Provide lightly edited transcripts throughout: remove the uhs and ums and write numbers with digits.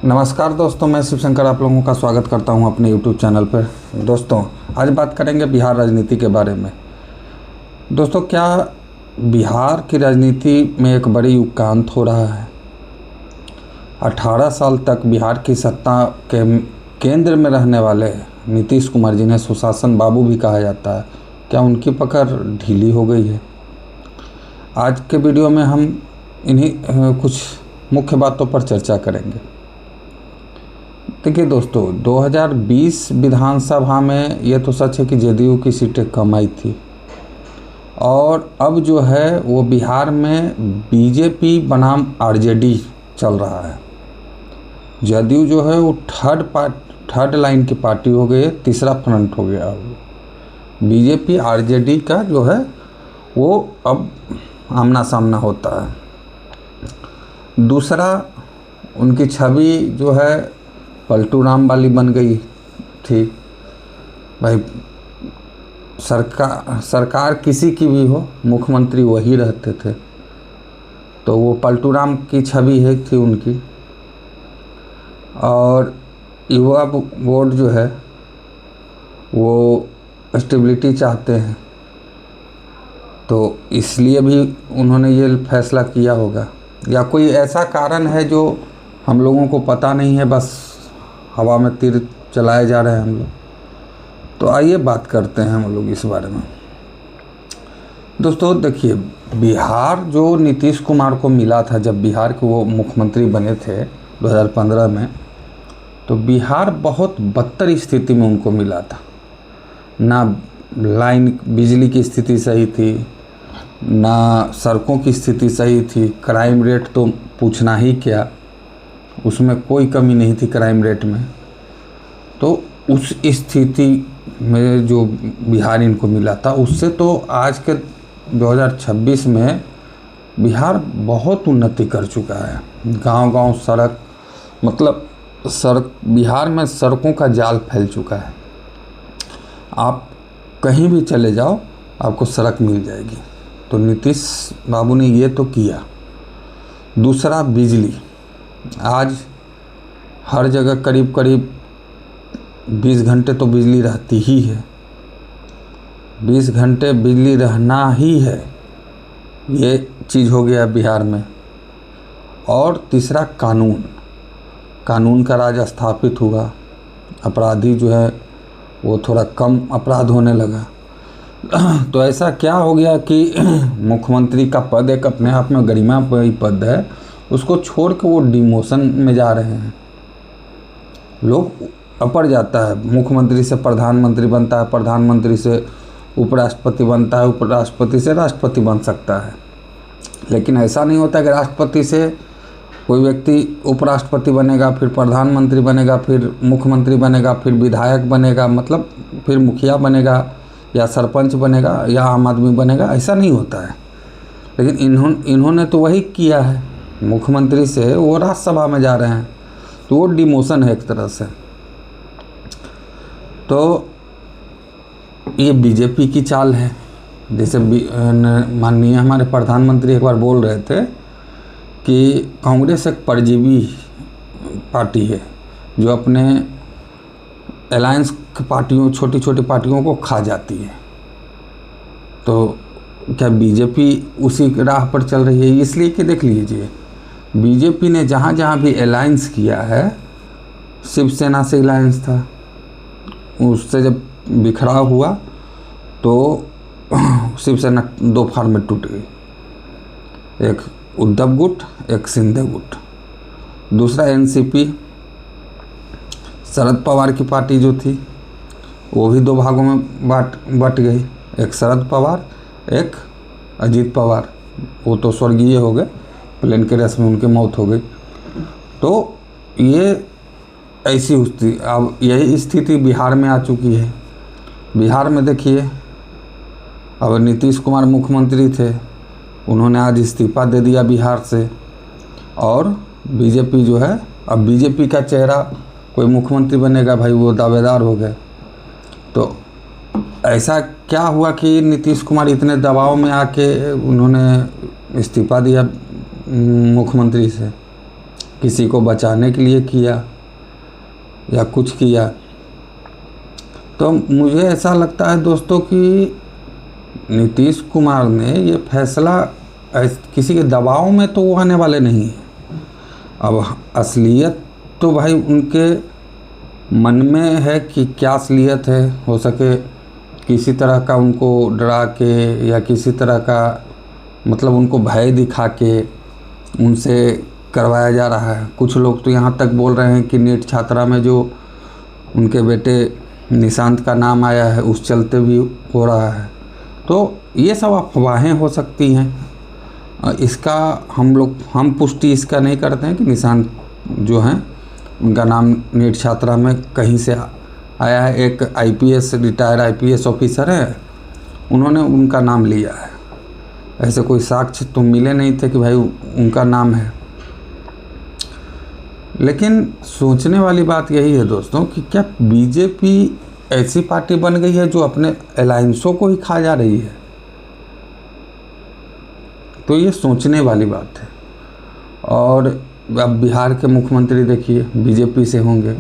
नमस्कार दोस्तों, मैं शिव शंकर आप लोगों का स्वागत करता हूं अपने YouTube चैनल पर। दोस्तों, आज बात करेंगे बिहार राजनीति के बारे में। दोस्तों, क्या बिहार की राजनीति में एक बड़ी युगांत हो रहा है। 18 साल तक बिहार की सत्ता के केंद्र में रहने वाले नीतीश कुमार, जिन्हें सुशासन बाबू भी कहा जाता है, क्या उनकी पकड़ ढीली हो गई है? आज के वीडियो में हम इन्हीं कुछ मुख्य बातों पर चर्चा करेंगे। देखिए दोस्तों, 2020 विधानसभा में ये तो सच है कि जेडीयू की सीटें कम आई थी, और अब जो है वो बिहार में बीजेपी बनाम आरजेडी चल रहा है। जेडीयू जो है वो थर्ड लाइन की पार्टी हो गई है, तीसरा फ्रंट हो गया। बीजेपी आरजेडी का जो है वो अब आमना सामना होता है। दूसरा, उनकी छवि जो है पलटू राम वाली बन गई थी। भाई, सरकार किसी की भी हो, मुख्यमंत्री वही रहते थे, तो वो पलटू राम की छवि है थी उनकी। और युवा बोर्ड जो है वो स्टेबिलिटी चाहते हैं, तो इसलिए भी उन्होंने ये फैसला किया होगा, या कोई ऐसा कारण है जो हम लोगों को पता नहीं है, बस हवा में तीर चलाए जा रहे हैं हम लोग। तो आइए बात करते हैं हम लोग इस बारे में। दोस्तों देखिए, बिहार जो नीतीश कुमार को मिला था, जब बिहार के वो मुख्यमंत्री बने थे 2015 में, तो बिहार बहुत बदतर स्थिति में उनको मिला था। ना लाइन बिजली की स्थिति सही थी, ना सड़कों की स्थिति सही थी। क्राइम रेट तो पूछना ही क्या, उसमें कोई कमी नहीं थी क्राइम रेट में। तो उस स्थिति में जो बिहार इनको मिला था, उससे तो आज के 2026 में बिहार बहुत उन्नति कर चुका है। गांव-गांव सड़क, मतलब बिहार में सड़कों का जाल फैल चुका है। आप कहीं भी चले जाओ, आपको सड़क मिल जाएगी। तो नीतीश बाबू ने ये तो किया। दूसरा, बिजली। आज हर जगह करीब 20 घंटे तो बिजली रहती ही है। 20 घंटे बिजली रहना ही है, ये चीज़ हो गया बिहार में। और तीसरा, कानून का राज स्थापित हुआ। अपराधी जो है वो थोड़ा कम अपराध होने लगा। तो ऐसा क्या हो गया कि मुख्यमंत्री का पद एक अपने आप में गरिमामयी पद है, उसको छोड़ के वो डिमोशन में जा रहे हैं। लोग अपर जाता है, मुख्यमंत्री से प्रधानमंत्री बनता है, प्रधानमंत्री से उपराष्ट्रपति बनता है, उपराष्ट्रपति से राष्ट्रपति बन सकता है। लेकिन ऐसा नहीं होता कि राष्ट्रपति से कोई व्यक्ति उपराष्ट्रपति बनेगा, फिर प्रधानमंत्री बनेगा, फिर मुख्यमंत्री बनेगा, फिर विधायक बनेगा, मतलब फिर मुखिया बनेगा, या सरपंच बनेगा, या आम आदमी बनेगा। ऐसा नहीं होता है। लेकिन इन्होंने तो वही किया है। मुख्यमंत्री से वो राज्यसभा में जा रहे हैं, तो वो डिमोशन है एक तरह से। तो ये बीजेपी की चाल है। जैसे माननीय हमारे प्रधानमंत्री एक बार बोल रहे थे कि कांग्रेस एक परजीवी पार्टी है जो अपने अलायंस पार्टियों, छोटी छोटी पार्टियों को खा जाती है। तो क्या बीजेपी उसी राह पर चल रही है? इसलिए कि देख लीजिए, बीजेपी ने जहाँ जहाँ भी अलायंस किया है, शिवसेना से अलायंस था, उससे जब बिखराव हुआ तो शिवसेना 2 फार्म में टूट गई। एक उद्धव गुट, एक शिंदे गुट। दूसरा, एनसीपी, शरद पवार की पार्टी जो थी, वो भी 2 भागों में बट गई। एक शरद पवार, एक अजीत पवार। वो तो स्वर्गीय हो गए, प्लेन के रेस में उनकी मौत हो गई। तो ये ऐसी स्थिति, अब यही स्थिति बिहार में आ चुकी है। बिहार में देखिए, अब नीतीश कुमार मुख्यमंत्री थे, उन्होंने आज इस्तीफा दे दिया बिहार से, और बीजेपी जो है, अब बीजेपी का चेहरा कोई मुख्यमंत्री बनेगा, भाई वो दावेदार हो गए। तो ऐसा क्या हुआ कि नीतीश कुमार इतने दबाव में आके उन्होंने इस्तीफा दिया मुख्यमंत्री से, किसी को बचाने के लिए किया या कुछ किया। तो मुझे ऐसा लगता है दोस्तों कि नीतीश कुमार ने ये फैसला किसी के दबाव में तो वो आने वाले नहीं हैं। अब असलियत तो भाई उनके मन में है कि क्या असलियत है, हो सके किसी तरह का उनको डरा के या किसी तरह का मतलब उनको भय दिखा के उनसे करवाया जा रहा है। कुछ लोग तो यहाँ तक बोल रहे हैं कि नीट छात्रा में जो उनके बेटे निशांत का नाम आया है उस चलते भी हो रहा है। तो ये सब अफवाहें हो सकती हैं। इसका हम पुष्टि इसका नहीं करते हैं कि निशांत जो हैं उनका नाम नीट छात्रा में कहीं से आया है। एक आईपीएस रिटायर्ड आईपीएस ऑफिसर है, उन्होंने उनका नाम लिया है। ऐसे कोई साक्ष्य तो मिले नहीं थे कि भाई उनका नाम है। लेकिन सोचने वाली बात यही है दोस्तों कि क्या बीजेपी ऐसी पार्टी बन गई है जो अपने अलायंसों को ही खा जा रही है? तो ये सोचने वाली बात है। और अब बिहार के मुख्यमंत्री देखिए बीजेपी से होंगे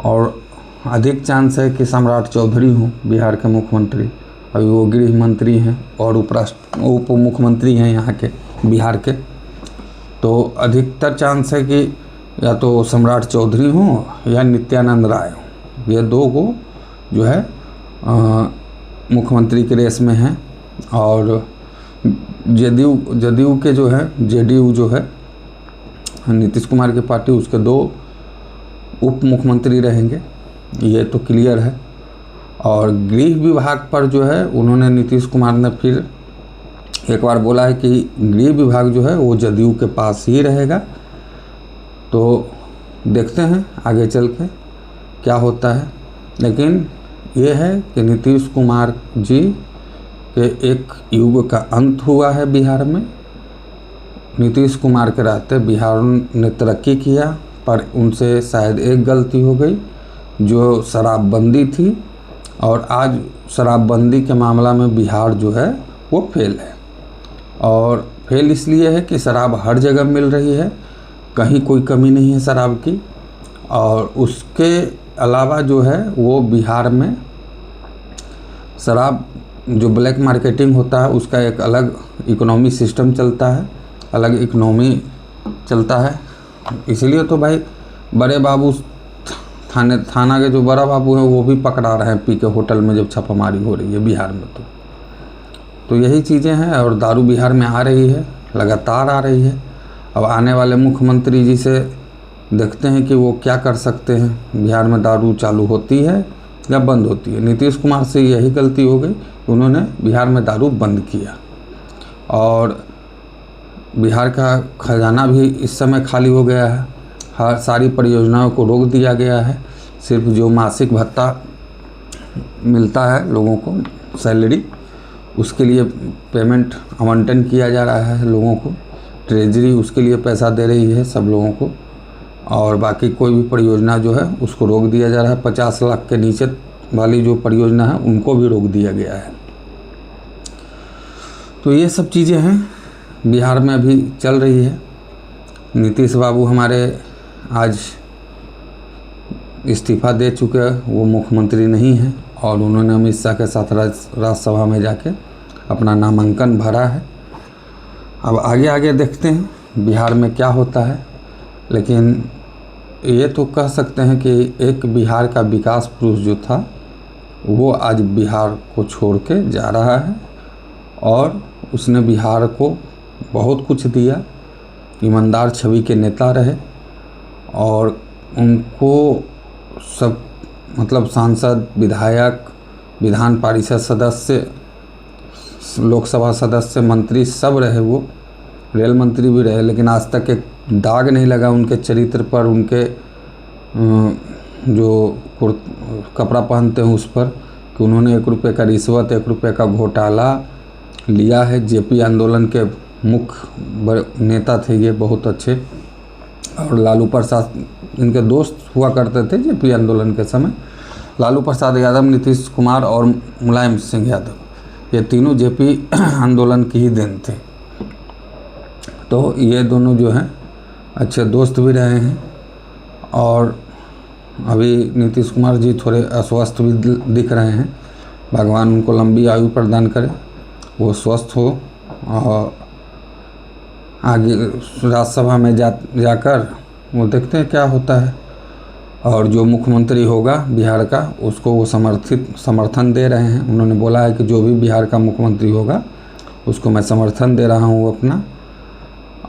और अधिक चांस है कि सम्राट चौधरी हों बिहार के मुख्यमंत्री। अभी वो गृह मंत्री हैं और उप मुख्यमंत्री हैं यहाँ के बिहार के। तो अधिकतर चांस है कि या तो सम्राट चौधरी हों या नित्यानंद राय हों। ये दो को जो है मुख्यमंत्री के रेस में हैं। और जदयू के जो है जेडीयू जो है नीतीश कुमार की पार्टी, उसके 2 उप मुख्यमंत्री रहेंगे, ये तो क्लियर है। और गृह विभाग पर जो है उन्होंने नीतीश कुमार ने फिर एक बार बोला है कि गृह विभाग जो है वो जदयू के पास ही रहेगा। तो देखते हैं आगे चल के क्या होता है। लेकिन ये है कि नीतीश कुमार जी के एक युग का अंत हुआ है बिहार में। नीतीश कुमार के रहते बिहार ने तरक्की किया, पर उनसे शायद एक गलती हो गई जो शराबबंदी थी। और आज शराबबंदी के मामला में बिहार जो है वो फेल है। और फेल इसलिए है कि शराब हर जगह मिल रही है, कहीं कोई कमी नहीं है शराब की। और उसके अलावा जो है वो बिहार में शराब जो ब्लैक मार्केटिंग होता है उसका एक अलग इकोनॉमी सिस्टम चलता है, अलग इकोनॉमी चलता है। इसलिए तो भाई बड़े बाबू थाना के जो बड़ा बाबू हैं वो भी पकड़ा रहे हैं पी के होटल में जब छापामारी हो रही है बिहार में। तो यही चीज़ें हैं। और दारू बिहार में आ रही है, लगातार आ रही है। अब आने वाले मुख्यमंत्री जी से देखते हैं कि वो क्या कर सकते हैं। बिहार में दारू चालू होती है या बंद होती है। नीतीश कुमार से यही गलती हो गई, उन्होंने बिहार में दारू बंद किया। और बिहार का खजाना भी इस समय खाली हो गया है। हर सारी परियोजनाओं को रोक दिया गया है। सिर्फ जो मासिक भत्ता मिलता है लोगों को, सैलरी, उसके लिए पेमेंट आवंटन किया जा रहा है लोगों को। ट्रेजरी उसके लिए पैसा दे रही है सब लोगों को। और बाकी कोई भी परियोजना जो है उसको रोक दिया जा रहा है। 50 लाख के नीचे वाली जो परियोजना है उनको भी रोक दिया गया है। तो ये सब चीज़ें हैं बिहार में अभी चल रही है। नीतीश बाबू हमारे आज इस्तीफ़ा दे चुके हैं, वो मुख्यमंत्री नहीं हैं। और उन्होंने अमित शाह के साथ राज्यसभा में जाके अपना नामांकन भरा है। अब आगे देखते हैं बिहार में क्या होता है। लेकिन ये तो कह सकते हैं कि एक बिहार का विकास पुरुष जो था वो आज बिहार को छोड़ के जा रहा है। और उसने बिहार को बहुत कुछ दिया, ईमानदार छवि के नेता रहे। और उनको सब मतलब सांसद, विधायक, विधान परिषद सदस्य, लोकसभा सदस्य, मंत्री सब रहे, वो रेल मंत्री भी रहे। लेकिन आज तक एक दाग नहीं लगा उनके चरित्र पर, उनके जो कपड़ा पहनते हैं उस पर, कि उन्होंने 1 रुपये का रिश्वत, 1 रुपये का घोटाला लिया है। जेपी आंदोलन के मुख्य नेता थे ये, बहुत अच्छे। और लालू प्रसाद इनके दोस्त हुआ करते थे जेपी आंदोलन के समय। लालू प्रसाद यादव, नीतीश कुमार और मुलायम सिंह यादव, ये तीनों जेपी आंदोलन की ही देन थे। तो ये दोनों जो हैं अच्छे दोस्त भी रहे हैं। और अभी नीतीश कुमार जी थोड़े अस्वस्थ भी दिख रहे हैं। भगवान उनको लंबी आयु प्रदान करे, वो स्वस्थ हो और आगे राज्यसभा में जाकर वो देखते हैं क्या होता है। और जो मुख्यमंत्री होगा बिहार का, उसको वो समर्थन दे रहे हैं। उन्होंने बोला है कि जो भी बिहार का मुख्यमंत्री होगा उसको मैं समर्थन दे रहा हूँ अपना।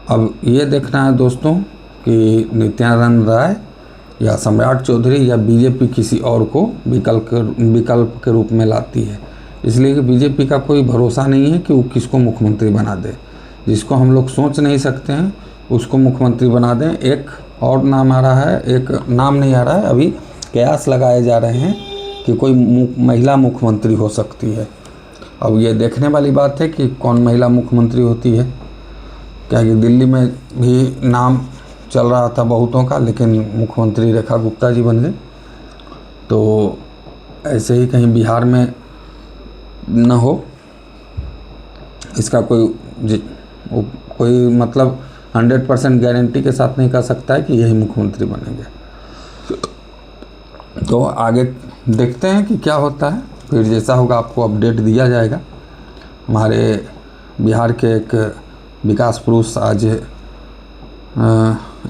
अब ये देखना है दोस्तों कि नित्यानंद राय या सम्राट चौधरी या बीजेपी किसी और को विकल्प के रूप में लाती है। इसलिए कि बीजेपी का कोई भरोसा नहीं है कि वो किसको मुख्यमंत्री बना दे। जिसको हम लोग सोच नहीं सकते हैं उसको मुख्यमंत्री बना दें। एक और नाम आ रहा है, एक नाम नहीं आ रहा है, अभी कयास लगाए जा रहे हैं कि कोई महिला मुख्यमंत्री हो सकती है। अब ये देखने वाली बात है कि कौन महिला मुख्यमंत्री होती है। क्या कि दिल्ली में भी नाम चल रहा था बहुतों का, लेकिन मुख्यमंत्री रेखा गुप्ता जी बन गए। तो ऐसे ही कहीं बिहार में न हो, इसका कोई मतलब 100% गारंटी के साथ नहीं कह सकता है कि यही मुख्यमंत्री बनेंगे। तो आगे देखते हैं कि क्या होता है, फिर जैसा होगा आपको अपडेट दिया जाएगा। हमारे बिहार के एक विकास पुरुष आज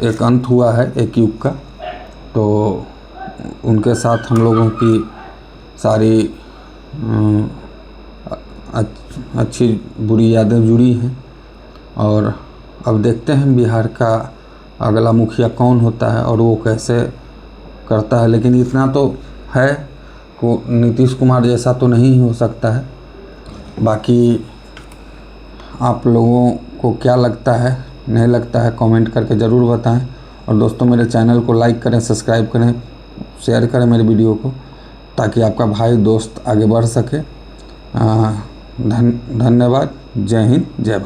एक अंत हुआ है एक युग का, तो उनके साथ हम लोगों की सारी अच्छी बुरी यादें जुड़ी हैं। और अब देखते हैं बिहार का अगला मुखिया कौन होता है और वो कैसे करता है। लेकिन इतना तो है को नीतीश कुमार जैसा तो नहीं हो सकता है। बाकी आप लोगों को क्या लगता है, नहीं लगता है, कमेंट करके ज़रूर बताएं। और दोस्तों मेरे चैनल को लाइक करें, सब्सक्राइब करें, शेयर करें मेरे वीडियो को, ताकि आपका भाई दोस्त आगे बढ़ सके। धन्यवाद। जय हिंद, जय भारत।